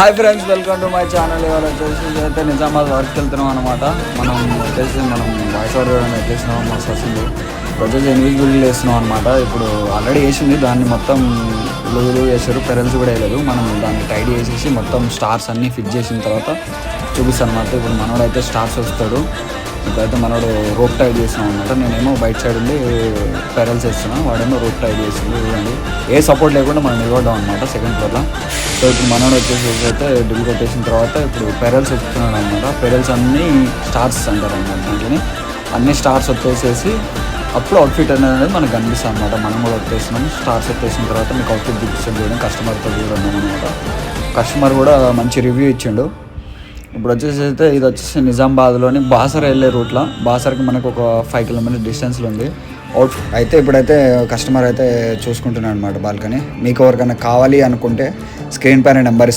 Hi friends, welcome to my channel. ఇవాళ వచ్చేసి అయితే నిజామాబాద్ వర్క్కి వెళ్తున్నాం అనమాట. మనం వాయిస్ ఓవర్ ఎట్లేసినాం మస్తు వస్తుంది. వచ్చేసి ఇన్విజిబుల్ వేస్తున్నాం అనమాట. ఇప్పుడు ఆల్రెడీ వేసింది, దాన్ని మొత్తం లూలు వేసారు, పెరల్స్ కూడా వేయలేదు. మనం దాన్ని టైడ్ చేసేసి మొత్తం స్టార్స్ అన్నీ ఫిట్ చేసిన తర్వాత చూపిస్తాను అనమాట. ఇప్పుడు మనోడైతే స్టార్స్ వస్తాడు. ఇప్పుడైతే మనోడు రోప్ టైడ్ చేస్తున్నాం అనమాట. నేనేమో బయట సైడ్ ఉండి పెరల్స్ వేస్తున్నాను, వాడేమో రోప్ టైడ్ చేస్తుంది. చూడండి, ఏ సపోర్ట్ లేకుండా మనం నిలబడ్డాం అనమాట సెకండ్ ఫ్లోర్లో. సో ఇప్పుడు మనోడు వచ్చేసి అయితే డ్రిల్ కొట్టేసిన తర్వాత ఇప్పుడు పెరల్స్ వస్తున్నాడు అనమాట. పెరల్స్ అన్నీ స్టార్స్ అంటారు అనమాట. దాంట్లోని అన్ని స్టార్స్ వచ్చేసేసి అప్పుడు అవుట్ఫిట్ అనేది మనకు కనిపిస్తుంది అనమాట. మనం కూడా వచ్చేసినాం. స్టార్స్ వచ్చేసిన తర్వాత మీకు అవుట్ఫిట్ చూపిస్తుంది. చూడండి, కస్టమర్తో కూడా ఉన్నాం అనమాట. కస్టమర్ కూడా మంచి రివ్యూ ఇచ్చిండు. ఇప్పుడు వచ్చేసి అయితే ఇది వచ్చేసి నిజామాబాద్లోని బాసర్ వెళ్ళే రూట్లో, బాసర్కి మనకు ఒక 5 కిలోమీటర్స్ డిస్టెన్స్లో ఉంది. అయితే ఇప్పుడైతే కస్టమర్ అయితే చూసుకుంటున్నాడు అనమాట బాల్కనీ. మీకు ఎవరికైనా కావాలి అనుకుంటే స్క్రీన్ పైన నెంబర్